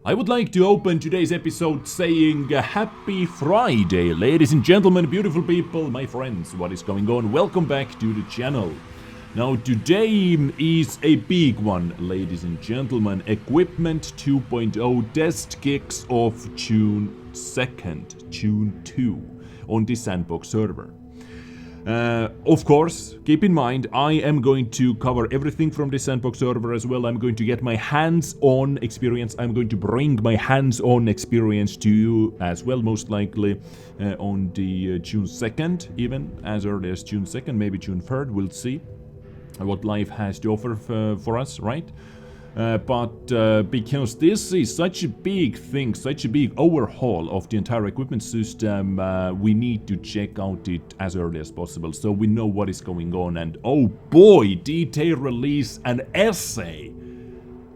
I would like to open today's episode saying happy Friday, ladies and gentlemen, beautiful people, my friends, what is going on? Welcome back to the channel. Now today is a big one, ladies and gentlemen, Equipment 2.0 test kicks off June 2nd, June 2 on the Sandbox server. Of course, keep in mind, I am going to cover everything from the Sandbox server as well. I'm going to get my hands-on experience. I'm going to bring my hands-on experience to you as well, most likely on the June 2nd, even as early as June 2nd, maybe June 3rd. We'll see what life has to offer for us, right? But because this is such a big thing, such a big overhaul of the entire equipment system, we need to check out it as early as possible so we know what is going on. And oh boy, detail release an essay,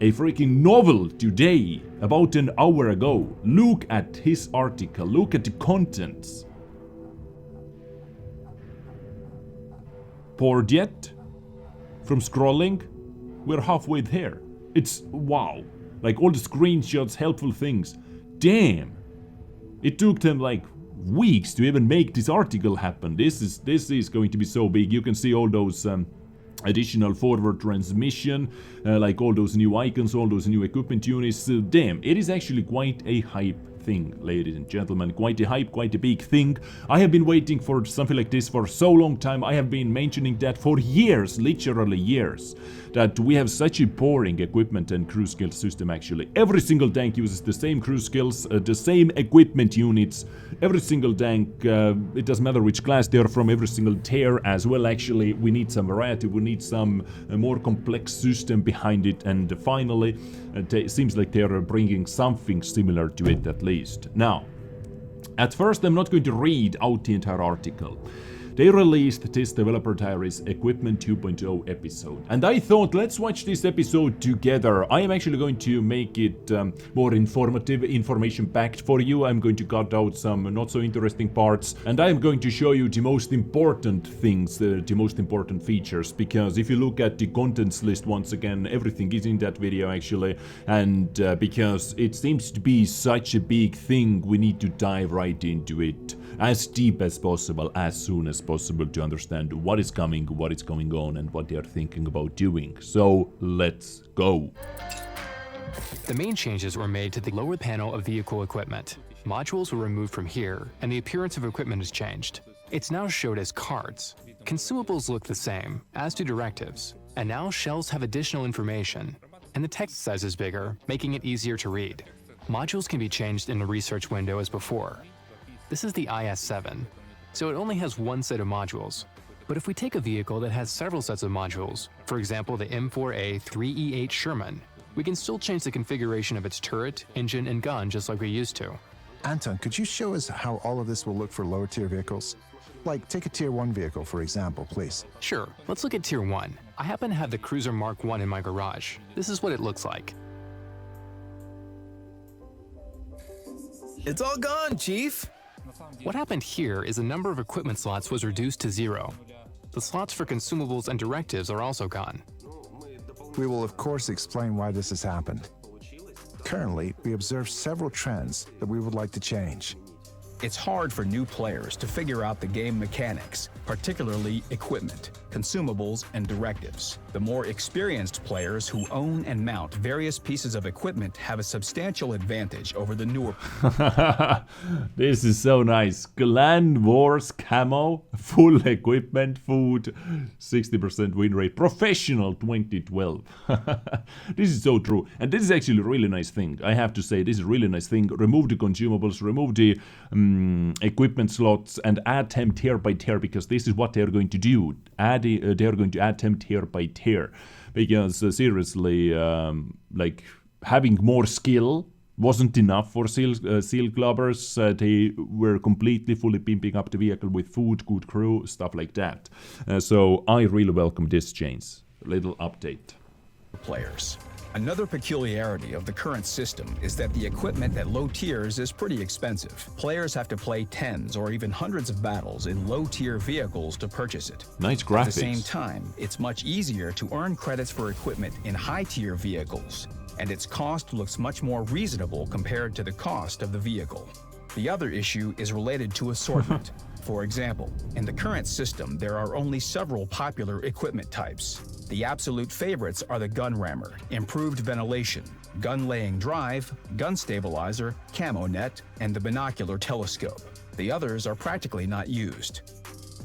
a freaking novel today, about an hour ago. Look at his article, look at the contents. Bored yet? From scrolling? We're halfway there. It's wow, like all the screenshots, helpful things. Damn, it took them like weeks to even make this article happen. This is going to be so big. You can see all those additional forward transmission, like all those new icons, all those new equipment units. Damn, it is actually quite a hype thing, ladies and gentlemen, quite a hype, quite a big thing. I have been waiting for something like this for so long time. I have been mentioning that for years, literally years, that we have such a boring equipment and crew skill system. Actually, every single tank uses the same crew skills, the same equipment units. Every single tank, it doesn't matter which class they are from, every single tier as well. Actually, we need some variety, we need some more complex system behind it, and finally it seems like they are bringing something similar to it at least. Now, at first I'm not going to read out the entire article. They released this Developer Diaries Equipment 2.0 episode, and I thought, let's watch this episode together. I am actually going to make it more informative, information-packed for you. I'm going to cut out some not so interesting parts, and I am going to show you the most important things, the most important features, because if you look at the contents list once again, everything is in that video actually, and because it seems to be such a big thing, we need to dive right into it as deep as possible, as soon as possible, to understand what is coming, what is going on, and what they are thinking about doing. So let's go. The main changes were made to the lower panel of vehicle equipment. Modules were removed from here, and the appearance of equipment has changed. It's now showed as cards. Consumables look the same, as do directives, and now shells have additional information, and the text size is bigger, making it easier to read. Modules can be changed in the research window as before. This is the IS-7, so it only has one set of modules. But if we take a vehicle that has several sets of modules, for example the M4A 3E8 Sherman, we can still change the configuration of its turret, engine, and gun just like we used to. Anton, could you show us how all of this will look for lower tier vehicles? Like, take a tier 1 vehicle, for example, please. Sure, let's look at tier 1. I happen to have the Cruiser Mark 1 in my garage. This is what it looks like. It's all gone, Chief! What happened here is the number of equipment slots was reduced to 0. The slots for consumables and directives are also gone. We will of course explain why this has happened. Currently, we observe several trends that we would like to change. It's hard for new players to figure out the game mechanics, particularly equipment, consumables, and directives. The more experienced players who own and mount various pieces of equipment have a substantial advantage over the newer. This is so nice. Clan Wars camo, full equipment, food, 60% win rate, professional 2012. This is so true, and this is actually a really nice thing. I have to say, this is a really nice thing. Remove the consumables, remove the equipment slots, and add them tier by tier, because this is what they are going to do. They are going to add them tier by tier, because seriously, like having more skill wasn't enough for seal clubbers. They were completely fully pimping up the vehicle with food, good crew, stuff like that. So I really welcome this change. Little update. Players. Another peculiarity of the current system is that the equipment at low tiers is pretty expensive. Players have to play tens or even hundreds of battles in low-tier vehicles to purchase it. Nice graphics. At the same time, it's much easier to earn credits for equipment in high-tier vehicles. and its cost looks much more reasonable compared to the cost of the vehicle. The other issue is related to assortment. For example, in the current system, there are only several popular equipment types. The absolute favorites are the gun rammer, improved ventilation, gun laying drive, gun stabilizer, camo net, and the binocular telescope. The others are practically not used.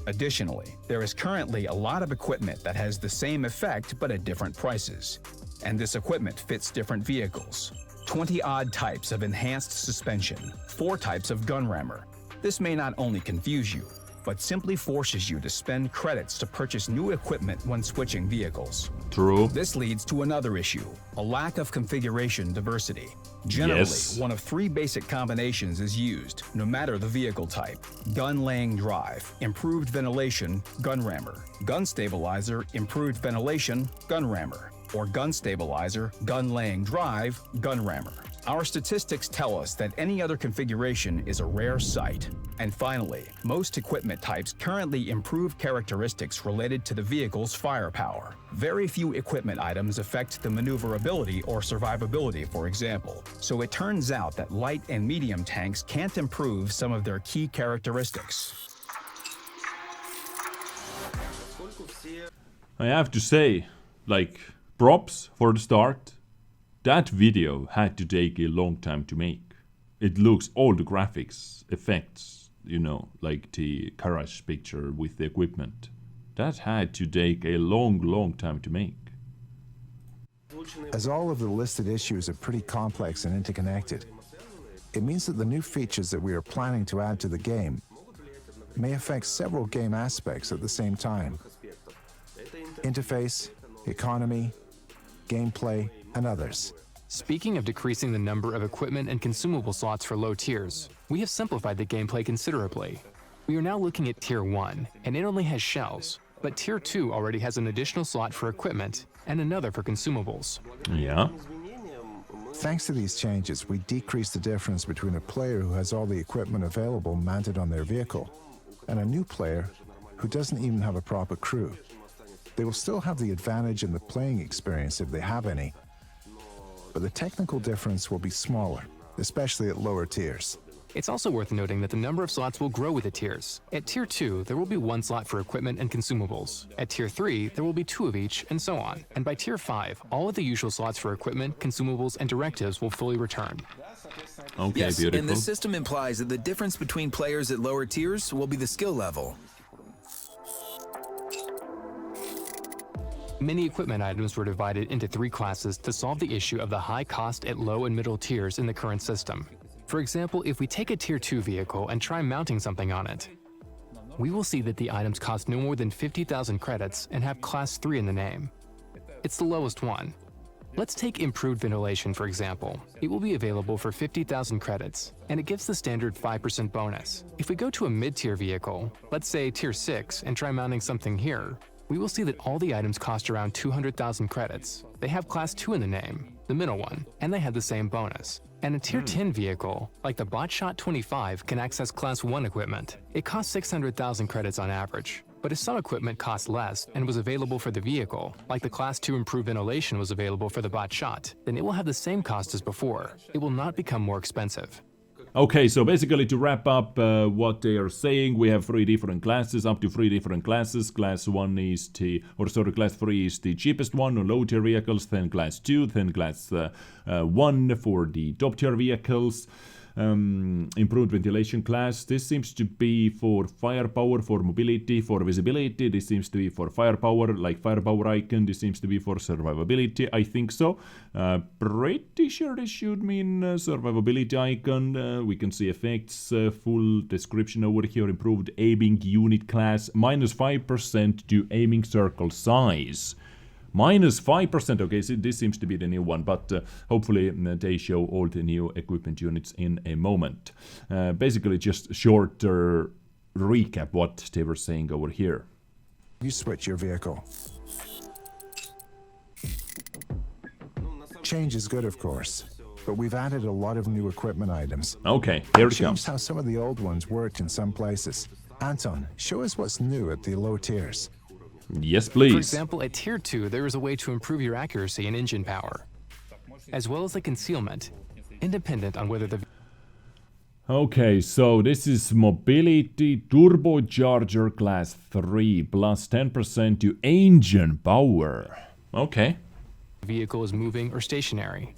Additionally, there is currently a lot of equipment that has the same effect but at different prices. And this equipment fits different vehicles. 20-odd types of enhanced suspension, 4 types of gun rammer. This may not only confuse you, but simply forces you to spend credits to purchase new equipment when switching vehicles. True. This leads to another issue, a lack of configuration diversity. Generally, one of 3 basic combinations is used, no matter the vehicle type. Gun laying drive, improved ventilation, gun rammer. Gun stabilizer, improved ventilation, gun rammer. Or gun stabilizer, gun laying drive, gun rammer. Our statistics tell us that any other configuration is a rare sight. And finally, most equipment types currently improve characteristics related to the vehicle's firepower. Very few equipment items affect the maneuverability or survivability, for example. So it turns out that light and medium tanks can't improve some of their key characteristics. I have to say, like, props for the start. That video had to take a long time to make. It looks, all the graphics, effects, you know, like the garage picture with the equipment. That had to take a long time to make. As all of the listed issues are pretty complex and interconnected, it means that the new features that we are planning to add to the game may affect several game aspects at the same time. Interface, economy, gameplay, and others. Speaking of decreasing the number of equipment and consumable slots for low tiers, we have simplified the gameplay considerably. We are now looking at Tier 1, and it only has shells, but Tier 2 already has an additional slot for equipment and another for consumables. Yeah. Thanks to these changes, we decrease the difference between a player who has all the equipment available mounted on their vehicle and a new player who doesn't even have a proper crew. They will still have the advantage in the playing experience if they have any, but the technical difference will be smaller, especially at lower tiers. It's also worth noting that the number of slots will grow with the tiers. At Tier 2, there will be 1 slot for equipment and consumables. At Tier 3, there will be 2 of each, and so on. And by Tier 5, all of the usual slots for equipment, consumables, and directives will fully return. Okay, Yes, beautiful. and this system implies that the difference between players at lower tiers will be the skill level. Many equipment items were divided into 3 classes to solve the issue of the high cost at low and middle tiers in the current system. For example, if we take a Tier 2 vehicle and try mounting something on it, we will see that the items cost no more than 50,000 credits and have Class 3 in the name. It's the lowest one. Let's take improved ventilation, for example. It will be available for 50,000 credits, and it gives the standard 5% bonus. If we go to a mid-tier vehicle, let's say Tier 6, and try mounting something here, we will see that all the items cost around 200,000 credits. They have Class 2 in the name, the middle one, and they have the same bonus. And a Tier 10 vehicle, like the Botshot 25, can access Class 1 equipment. It costs 600,000 credits on average. But if some equipment costs less and was available for the vehicle, like the Class 2 improved ventilation was available for the Botshot, then it will have the same cost as before. It will not become more expensive. Okay, so basically to wrap up what they are saying, we have 3 different classes, up to 3 different classes. Class 1 is Class 3 is the cheapest one on low tier vehicles, then Class 2, then Class 1 for the top tier vehicles. Improved ventilation class. This seems to be for firepower, for mobility, for visibility. This seems to be for firepower, like firepower icon. This seems to be for survivability. I think so. Pretty sure this should mean survivability icon. We can see effects, full description over here. Improved aiming unit class, -5% to aiming circle size. -5%, okay, so this seems to be the new one, but hopefully they show all the new equipment units in a moment. Basically just shorter recap what they were saying over here. You switch your vehicle. Change is good, of course, but we've added a lot of new equipment items. Okay, here it Changed comes. how some of the old ones worked in some places. Anton, show us what's new at the low tiers. Yes, please. For example, at Tier 2, there is a way to improve your accuracy and engine power. as well as the concealment, independent on whether the Okay, so this is mobility turbocharger class 3 plus 10% to engine power. Okay. vehicle is moving or stationary.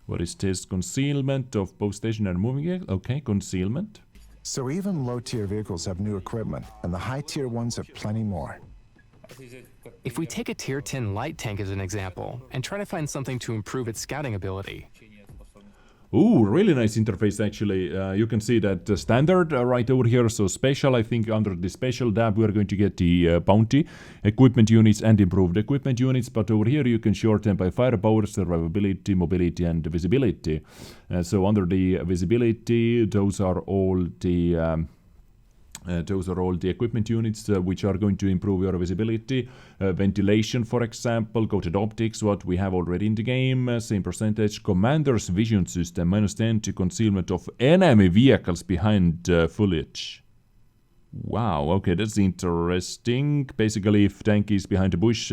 What is this? Concealment of both stationary and moving? Okay, concealment. So even low-tier vehicles have new equipment, and the high-tier ones have plenty more. If we take a Tier 10 light tank as an example, and try to find something to improve its scouting ability. Ooh, really nice interface actually. You can see that standard right over here. So special, I think under the special tab we are going to get the bounty, equipment units and improved equipment units. But over here you can short them by firepower, survivability, mobility and visibility. So under the visibility, those are all the equipment units which are going to improve your visibility. Ventilation, for example, coated optics, what we have already in the game, same percentage. Commander's vision system, -10 to concealment of enemy vehicles behind foliage. Wow, okay, that's interesting. Basically, if tank is behind a bush,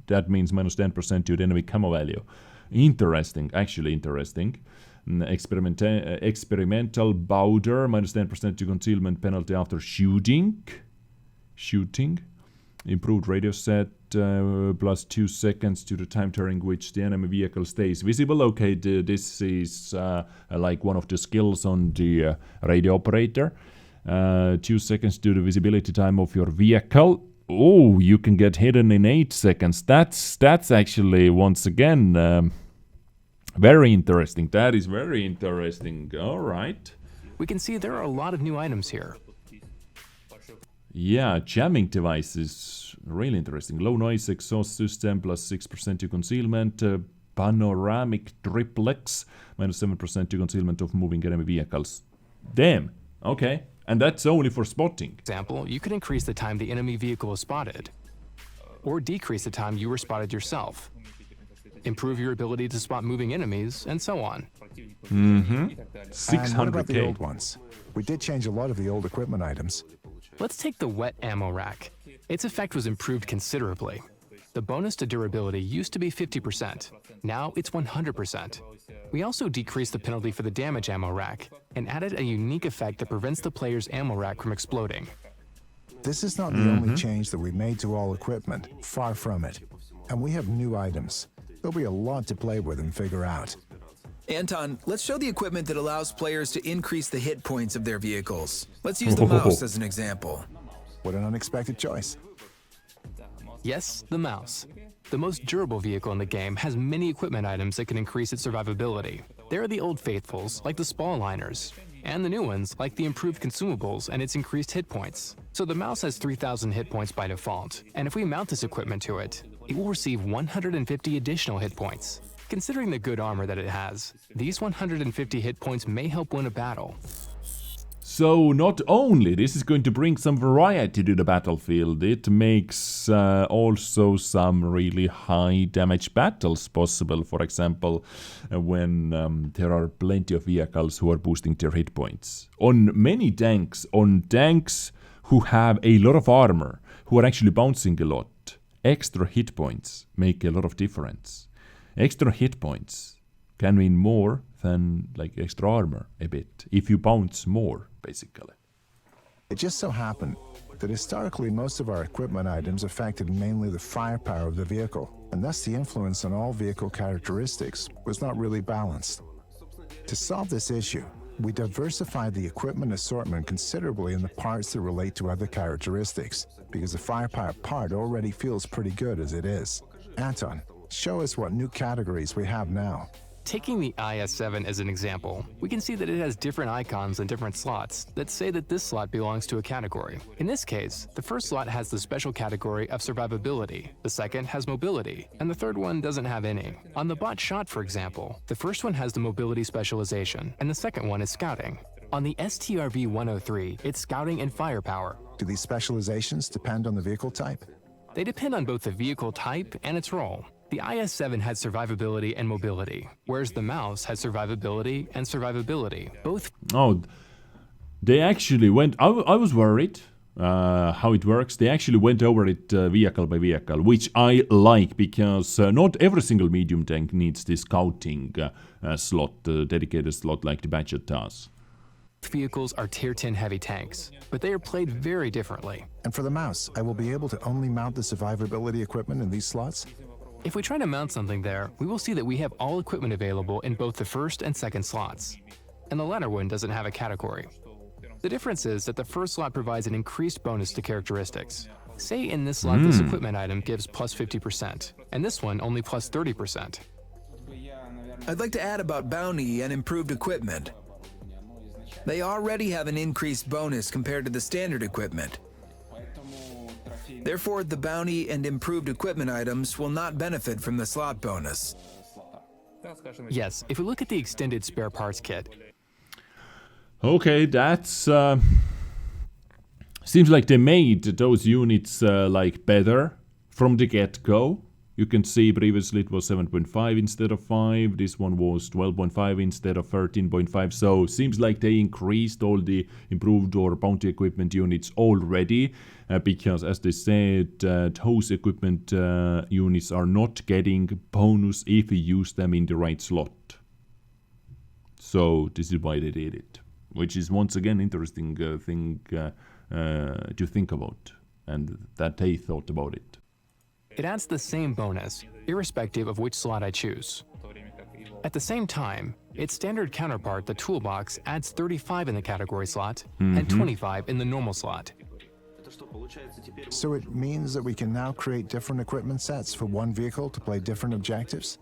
that means -10% to the enemy camo value. Interesting, actually interesting. Experimental powder, -10% to concealment penalty after shooting. Improved radio set, +2 seconds to the time during which the enemy vehicle stays visible. Okay, this is like one of the skills on the radio operator. 2 seconds to the visibility time of your vehicle. Oh, you can get hidden in 8 seconds. That's actually, once again, very interesting. That is very interesting. All right. We can see there are a lot of new items here. Yeah, jamming devices. Really interesting. Low noise exhaust system, +6% to concealment. Panoramic triplex, -7% to concealment of moving enemy vehicles. Damn. Okay. And that's only for spotting. Example, you could increase the time the enemy vehicle is spotted, or decrease the time you were spotted yourself. Improve your ability to spot moving enemies, and so on. And what about the 600k. old ones? We did change a lot of the old equipment items. Let's take the wet ammo rack. Its effect was improved considerably. The bonus to durability used to be 50%. Now it's 100%. We also decreased the penalty for the damage ammo rack and added a unique effect that prevents the player's ammo rack from exploding. This is not the only change that we made to all equipment. Far from it. And we have new items. There'll be a lot to play with and figure out. Anton, let's show the equipment that allows players to increase the hit points of their vehicles. Let's use the mouse as an example. What an unexpected choice. Yes, the mouse. The most durable vehicle in the game has many equipment items that can increase its survivability. There are the old faithfuls, like the spall liners, and the new ones, like the improved consumables and its increased hit points. So the mouse has 3,000 hit points by default, and if we mount this equipment to it, it will receive 150 additional hit points. Considering the good armor that it has, these 150 hit points may help win a battle. So not only this is going to bring some variety to the battlefield, it makes also some really high damage battles possible. For example, when there are plenty of vehicles who are boosting their hit points. On many tanks, who have a lot of armor, who are actually bouncing a lot, extra hit points make a lot of difference. Extra hit points can mean more than like extra armor a bit, if you bounce more, basically. It just so happened that historically most of our equipment items affected mainly the firepower of the vehicle, and thus the influence on all vehicle characteristics was not really balanced. To solve this issue, we diversified the equipment assortment considerably in the parts that relate to other characteristics, because the firepower part already feels pretty good as it is. Anton, show us what new categories we have now. Taking the IS-7 as an example, we can see that it has different icons and different slots that say that this slot belongs to a category. In this case, the first slot has the special category of survivability, the second has mobility, and the third one doesn't have any. On the bot shot, for example, the first one has the mobility specialization, and the second one is scouting. On the STRV-103, it's scouting and firepower. Do these specializations depend on the vehicle type? They depend on both the vehicle type and its role. The IS-7 had survivability and mobility, whereas the mouse had survivability and survivability, both. Oh, they actually went. I was worried how it works. They actually went over it vehicle by vehicle, which I like because not every single medium tank needs this scouting slot, dedicated slot like the Badger does. Vehicles are Tier 10 heavy tanks, but they are played very differently. And for the mouse, I will be able to only mount the survivability equipment in these slots? If we try to mount something there, we will see that we have all equipment available in both the first and second slots, and the latter one doesn't have a category. The difference is that the first slot provides an increased bonus to characteristics. Say in this slot this equipment item gives plus 50%, and this one only plus 30%. I'd like to add about bounty and improved equipment. They already have an increased bonus compared to the standard equipment. Therefore, the bounty and improved equipment items will not benefit from the slot bonus. Yes, if we look at the extended spare parts kit. Okay, that's... seems like they made those units like better from the get-go. You can see previously it was 7.5 instead of 5. This one was 12.5 instead of 13.5. So seems like they increased all the improved or bounty equipment units already. Because as they said, those equipment units are not getting bonus if you use them in the right slot. So this is why they did it. Which is once again interesting thing to think about. And that they thought about it. It adds the same bonus, irrespective of which slot I choose. At the same time, its standard counterpart, the toolbox, adds 35 in the category slot and 25 in the normal slot. So it means that we can now create different equipment sets for one vehicle to play different objectives?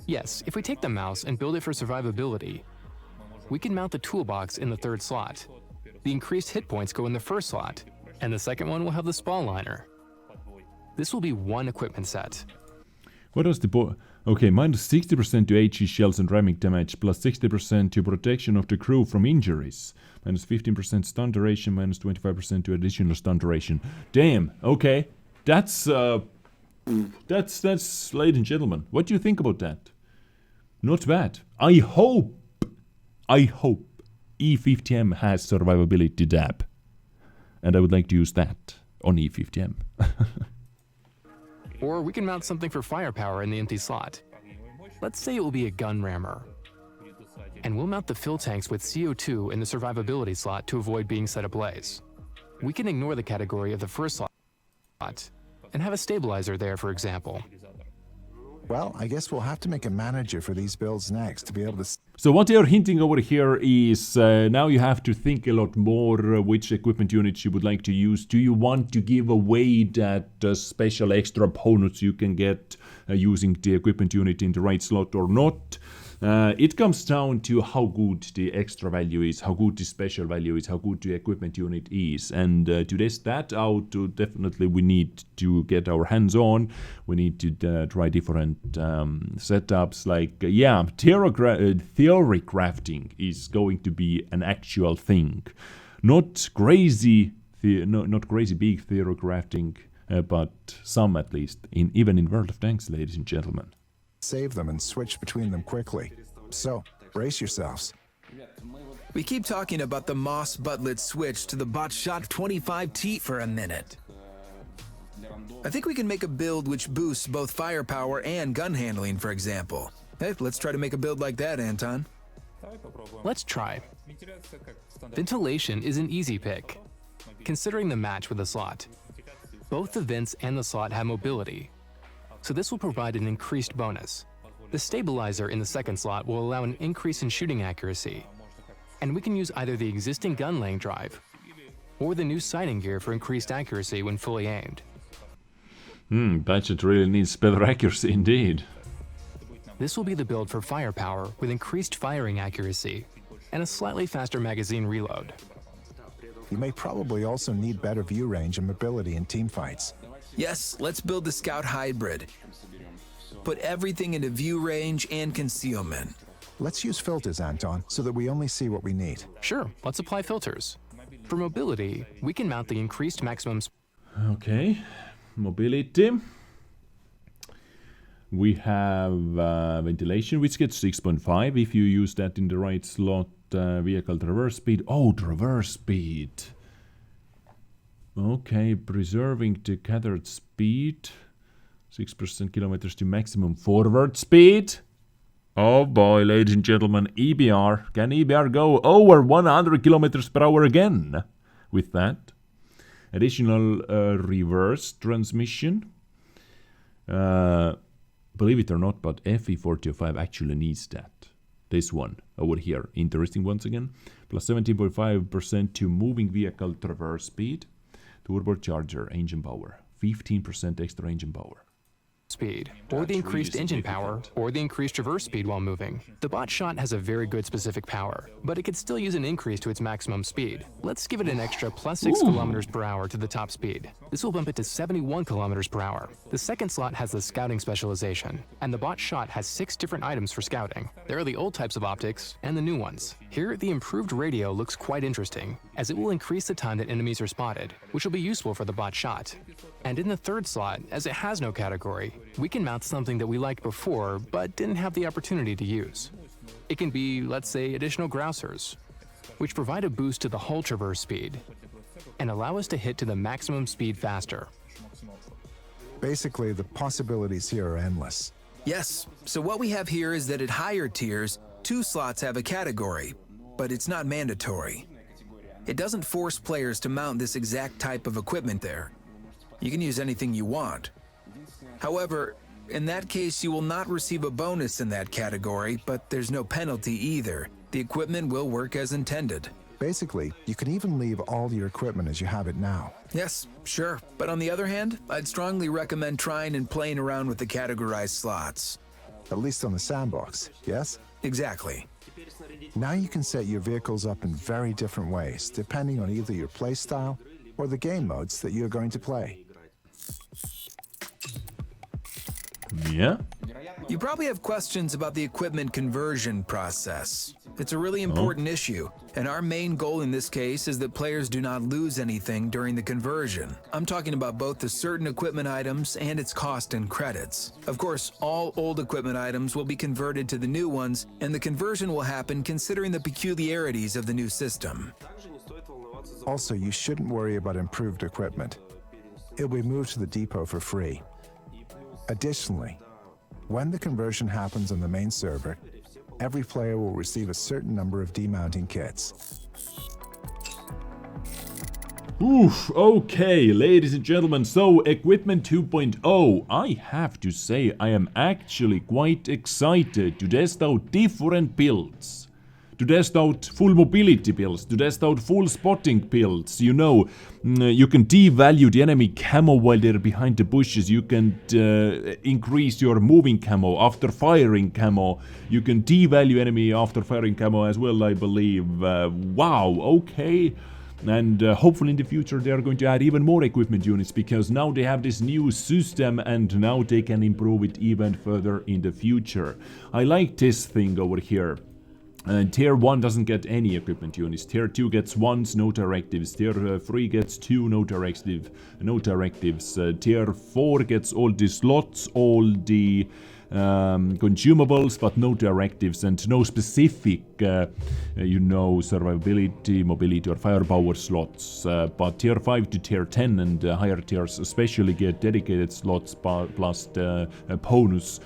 Yes, if we take the mouse and build it for survivability, we can mount the toolbox in the third slot. The increased hit points go in the first slot, and the second one will have the spawn liner. This will be one equipment set. What was the okay, minus 60% to HE shells and ramming damage, plus 60% to protection of the crew from injuries. Minus 15% stun duration, minus 25% to additional stun duration. Damn, okay. That's, ladies and gentlemen. What do you think about that? Not bad. I hope E50M has survivability dab. And I would like to use that on E50M. Or we can mount something for firepower in the empty slot. Let's say it will be a gun rammer. And we'll mount the fill tanks with CO2 in the survivability slot to avoid being set ablaze. We can ignore the category of the first slot and have a stabilizer there, for example. Well, I guess we'll have to make a manager for these builds next to be able to... So what they're hinting over here is now you have to think a lot more which equipment units you would like to use. Do you want to give away that special extra bonus you can get using the equipment unit in the right slot or not? It comes down to how good the extra value is, how good the special value is, how good the equipment unit is. And to test that out, definitely we need to get our hands on. We need to try different setups. Like, yeah, theory crafting is going to be an actual thing. Not crazy, not crazy big theory crafting, but some at least, even in World of Tanks, ladies and gentlemen. Save them and switch between them quickly. So, brace yourselves. We keep talking about the Moss Butlet switch to the Botshot 25T for a minute. I think we can make a build which boosts both firepower and gun handling, for example. Hey, let's try to make a build like that, Anton. Let's try. Ventilation is an easy pick, considering the match with the slot. Both the vents and the slot have mobility, so this will provide an increased bonus. The stabilizer in the second slot will allow an increase in shooting accuracy, and we can use either the existing gun laying drive or the new sighting gear for increased accuracy when fully aimed. Budget really needs better accuracy indeed. This will be the build for firepower with increased firing accuracy and a slightly faster magazine reload. You may probably also need better view range and mobility in team fights. Yes, let's build the Scout Hybrid. Put everything into view range and concealment. Let's use filters, Anton, so that we only see what we need. Sure, let's apply filters. For mobility, we can mount the increased maximum... Okay, mobility. We have ventilation, which gets 6.5 if you use that in the right slot. Vehicle traverse speed. Oh, traverse speed. Okay, preserving the gathered speed. 6% kilometers to maximum forward speed. Oh boy, ladies and gentlemen, EBR. Can EBR go over 100 kilometers per hour again with that? Additional reverse transmission. Believe it or not, but FE425 actually needs that. This one over here. Interesting once again. Plus 17.5% to moving vehicle traverse speed. Turbocharger engine power. 15% extra engine power. Speed, or the increased engine power, or the increased traverse speed while moving. The bot shot has a very good specific power, but it could still use an increase to its maximum speed. Let's give it an extra plus 6 kilometers per hour to the top speed. This will bump it to 71 kilometers per hour. The second slot has the scouting specialization, and the bot shot has 6 different items for scouting. There are the old types of optics and the new ones. Here, the improved radio looks quite interesting, as it will increase the time that enemies are spotted, which will be useful for the bot shot. And in the third slot, as it has no category, we can mount something that we liked before but didn't have the opportunity to use. It can be, let's say, additional grousers, which provide a boost to the hull traverse speed and allow us to hit to the maximum speed faster. Basically, the possibilities here are endless. Yes, so what we have here is that at higher tiers, 2 slots have a category, but it's not mandatory. It doesn't force players to mount this exact type of equipment there. You can use anything you want. However, in that case, you will not receive a bonus in that category, but there's no penalty either. The equipment will work as intended. Basically, you can even leave all your equipment as you have it now. Yes, sure. But on the other hand, I'd strongly recommend trying and playing around with the categorized slots. At least on the sandbox, yes? Exactly. Now you can set your vehicles up in very different ways, depending on either your playstyle or the game modes that you're going to play. Yeah? You probably have questions about the equipment conversion process. It's a really important issue, and our main goal in this case is that players do not lose anything during the conversion. I'm talking about both the certain equipment items and its cost in credits. Of course, all old equipment items will be converted to the new ones, and the conversion will happen considering the peculiarities of the new system. Also, you shouldn't worry about improved equipment. It'll be moved to the depot for free. Additionally, when the conversion happens on the main server, every player will receive a certain number of demounting kits. Oof, okay, ladies and gentlemen, so Equipment 2.0, I have to say I am actually quite excited to test out different builds. To test out full mobility builds, to test out full spotting builds, you know, you can devalue the enemy camo while they're behind the bushes, you can increase your moving camo after firing camo, you can devalue enemy after firing camo as well, I believe. Wow, okay. And hopefully in the future they are going to add even more equipment units, because now they have this new system and now they can improve it even further in the future. I like this thing over here. Tier 1 doesn't get any equipment units. Tier 2 gets 1, no directives. Tier 3 gets 2, no directives. Tier 4 gets all the slots, all the consumables, but no directives and no specific, survivability, mobility or firepower slots. But tier 5 to tier 10 and higher tiers especially get dedicated slots plus the bonus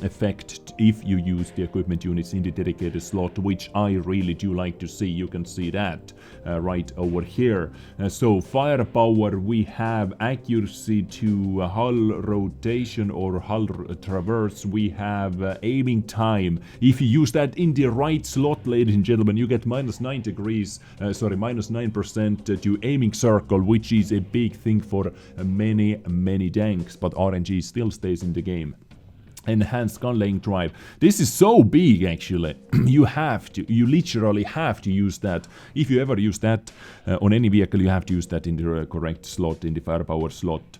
effect if you use the equipment units in the dedicated slot, which I really do like to see. You can see that right over here. So firepower, we have accuracy to hull rotation or hull traverse. We have aiming time. If you use that in the right slot, ladies and gentlemen, you get minus 9% to aiming circle, which is a big thing for many tanks, but RNG still stays in the game. Enhanced gun laying drive. This is so big actually. You literally have to use that. If you ever use that on any vehicle, you have to use that in the correct slot, in the firepower slot.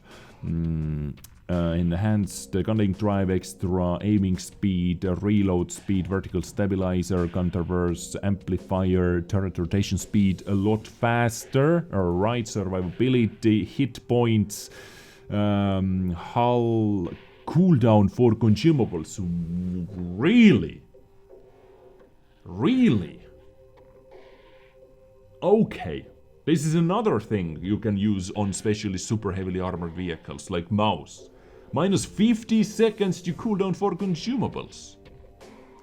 Enhanced gun laying drive, extra aiming speed, reload speed, vertical stabilizer, gun traverse, amplifier, turret rotation speed a lot faster. Alright, survivability, hit points, hull cooldown for consumables. Really? Really? Okay. This is another thing you can use on especially super heavily armored vehicles like mouse. Minus 50 seconds to cooldown for consumables.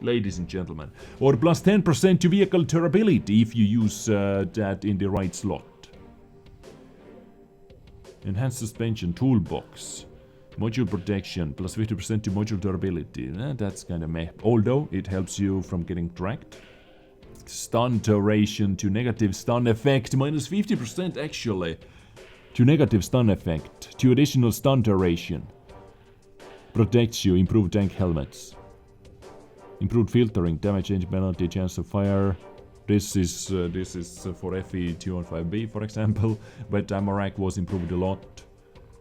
Ladies and gentlemen. Or plus 10% to vehicle durability if you use that in the right slot. Enhanced suspension toolbox. Module protection plus 50% to module durability. That's kind of meh. Although it helps you from getting tracked. Stun duration to negative stun effect. Minus 50% actually. To negative stun effect. To additional stun duration. Protects you. Improved tank helmets. Improved filtering. Damage change penalty. Chance of fire. This is for FE215B, for example. But Amarak was improved a lot.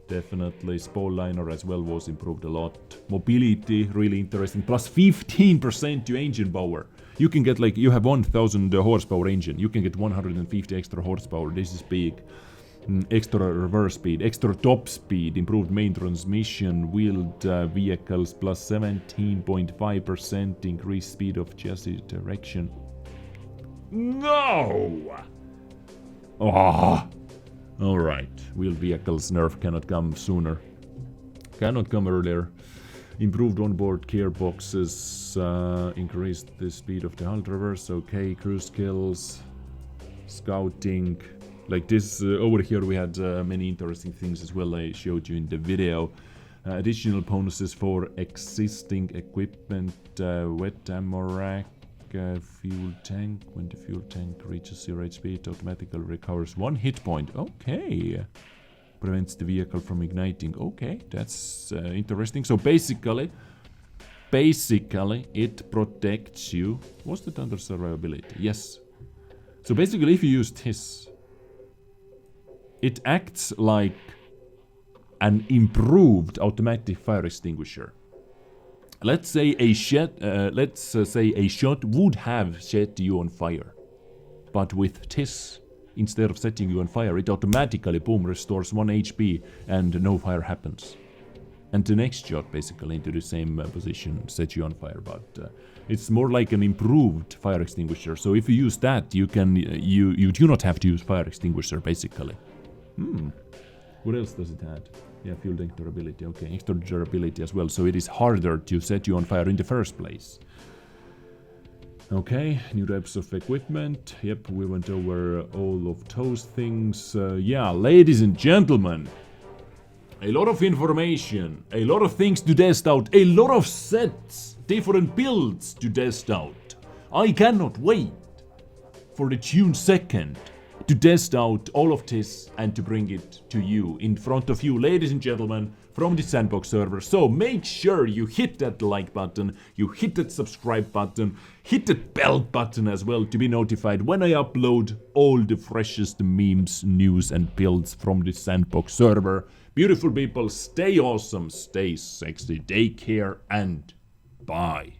Definitely. Spalliner as well was improved a lot. Mobility, really interesting. Plus 15% to engine power. You can get like, you have 1000 horsepower engine. You can get 150 extra horsepower. This is big. Extra reverse speed, extra top speed, improved main transmission, wheeled vehicles, plus 17.5% increased speed of chassis direction. No! Ah! Alright, wheeled vehicles nerf cannot come sooner. Cannot come earlier. Improved onboard gearboxes, increased the speed of the hull traverse, okay, cruise skills, scouting. Like this, over here we had many interesting things as well I showed you in the video. Additional bonuses for existing equipment, wet ammo rack, fuel tank. When the fuel tank reaches 0 HP, it automatically recovers 1 hit point. Okay. Prevents the vehicle from igniting. Okay, that's interesting. So basically, it protects you. Was that under survivability? Yes. So basically, if you use this, it acts like an improved automatic fire extinguisher. Let's say a shot would have set you on fire, but with this, instead of setting you on fire, it automatically boom restores 1 HP and no fire happens. And the next shot basically into the same position sets you on fire, but it's more like an improved fire extinguisher. So if you use that, you can you do not have to use fire extinguisher basically. What else does it add? Yeah, fuel tank durability. Okay, extra durability as well. So it is harder to set you on fire in the first place. Okay, new types of equipment. Yep, we went over all of those things. Yeah, ladies and gentlemen, a lot of information, a lot of things to test out, a lot of sets, different builds to test out. I cannot wait for the June 2nd to test out all of this and to bring it to you, in front of you, ladies and gentlemen, from the Sandbox server. So make sure you hit that like button, you hit that subscribe button, hit that bell button as well to be notified when I upload all the freshest memes, news and builds from the Sandbox server. Beautiful people, stay awesome, stay sexy, take care and bye.